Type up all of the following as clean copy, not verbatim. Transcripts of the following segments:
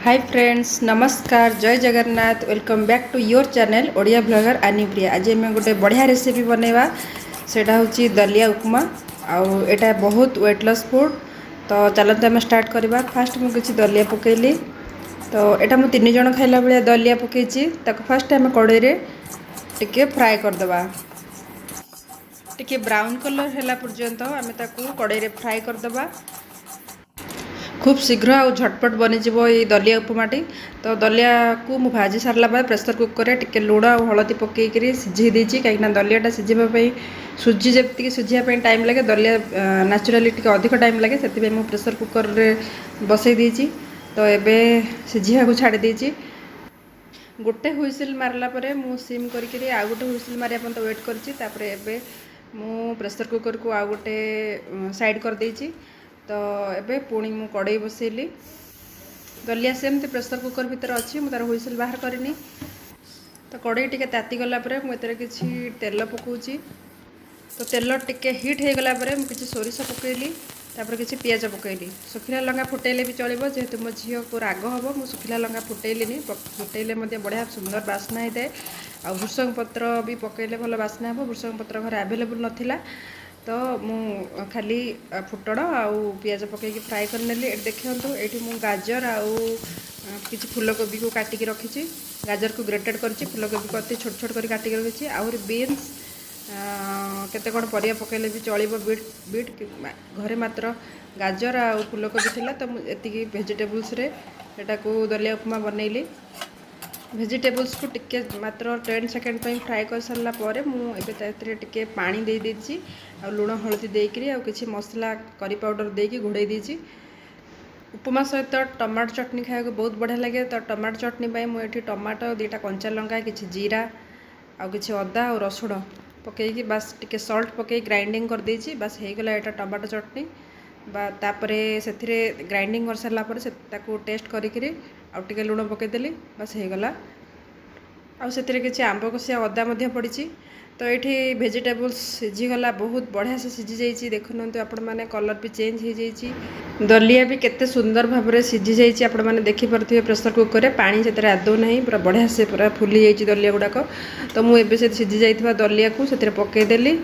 हाय friends, नमस्कार, जय Jagannath. Welcome back to your channel Odia blogger Anipriya. आज आम गोटे बढ़िया रेसिपी बनवा सेटा हूँ दलिया उपमा। आउ एटा बहुत वेट लॉस फूड। तो चलते आम स्टार्ट करवा। फास्ट मुझे किसी दलिया पकेली। तो यहाँ मुझे 3 जन खाइला भाया दलिया पकईची। फास्ट आम कड़े टिके फ्राए करदे। टिके ब्राउन कलर है पर्यंत आम कड़े फ्राए करदे। खूब शीघ्र आ झटपट बनीज ये दलिया उपमाटी। तो दलिया को मुझे भाजी सारा बाद प्रेसर कुकर टिके लुण और हलदी पकईकरी सिझे देती। कहीं दलियाटा सिझापी सुजी जमीक सिझापी टाइम लगे, दलिया नेचुराली टिके अधिक टाइम लगे, से प्रेसर कुकर बसई देती। तो ये सिझा को छाड़ी देती। गोटे हुइसिल मारला परे मु सिम करके आउ गोटे हुइसिल मारे पर्यंत वेट कर मु प्रेसर कुकर को आउ गोटे साइड कर देती। तो एबे पुणी मु कड़ई बसैली। दलिया सेमती प्रेसर कुकर भितर अच्छी मुझे हुइसिल बाहर करनी। तो कड़ई टिके ताती गला परे मुझे किसी तेल पकाउची। तो तेल टिके हिट हो गला परे मुझे सोरिष पकईली। तापर किसी पियाज पकईली। सुखिला लंका फुटेले भी चलो, जेहेतु मो झील को राग हम मुझे सुखिला लंका फुटेली। फुटेले बढ़िया सुंदर बास्ना होता है। आ भृषंग पत्र भी पकईले भल बास्ना हे। भृषंग पत्र घर आवेलेबल नाला। तो मु खाली फुटण आउ पियाज पकईकी फ्राए करनेली। देखो ये गाजर आउ किसी फूलकोबी को काटिकी रखी। गाजर को ग्रेटेड करछि, फूलकोबी को अति छोट छोट कर काटिकी रखी। आहरी बीन्स केते कौन परिया पकईले भी चलो। बीट बीट घरे मात्र गाजर आउ फूलकोबी थिला। तो एतिकी वेजिटेबल्स रे एटा को दलिया उपमा बनैली। वेजिटेबल्स को टिके मात्र 10 सेकेंड फ्राए कर सारा पर मुझे टिके पानी दे देछि। आ लुण हलदी देकरी आ किछि मसला करी पाउडर देकी घोड़े देछि। उपमा सहित टमाटो चटनी खाया बहुत बढ़िया लगे। तो टमाटो चटनी मुझे टमाटो 2टा कंचा लंका, किछि जीरा आ किछि अदा और रसुण पकईकी बास टिके सल्ट पकई ग्राइंडिंग कर देछि। बास हो गला एटा टमाटो चटनी। तापरे से ग्राइंडिंग कर सारा पर से ताको टेस्ट करी आउ टिके लुण पकईदेली। बास हो गला। आउ से किसी आंब कषिया अदा पड़ी। तो ये वेजिटेबल्स सिझीगला बहुत बढ़िया से सिझी जाइए। देखुं आपण मैंने कलर भी चेंज हो जाइए। दलिया भी केते सुंदर भाव में सिझी जाइए। आपण मैंने देखिपे प्रेसर कुकर में पानी से आदौ ना, पूरा बढ़िया से पूरा फुली जाइए दलिया गुड़ाक। तो मुझे सिझी जाइए दलिया को से पकईदेली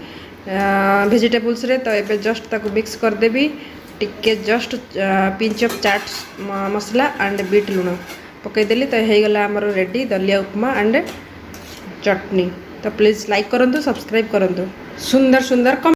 वेजिटेबल्स रे। तो ये जस्ट ताको मिक्स करदेवी। टिके जस्ट पिंच ऑफ चाट मसला एंड बीट लुण पकईदेली। तो हो गला आमर रेडी दलिया उपमा एंड चटनी। तो प्लीज़ लाइक करंतु, सब्सक्राइब करंतु। सुंदर सुंदर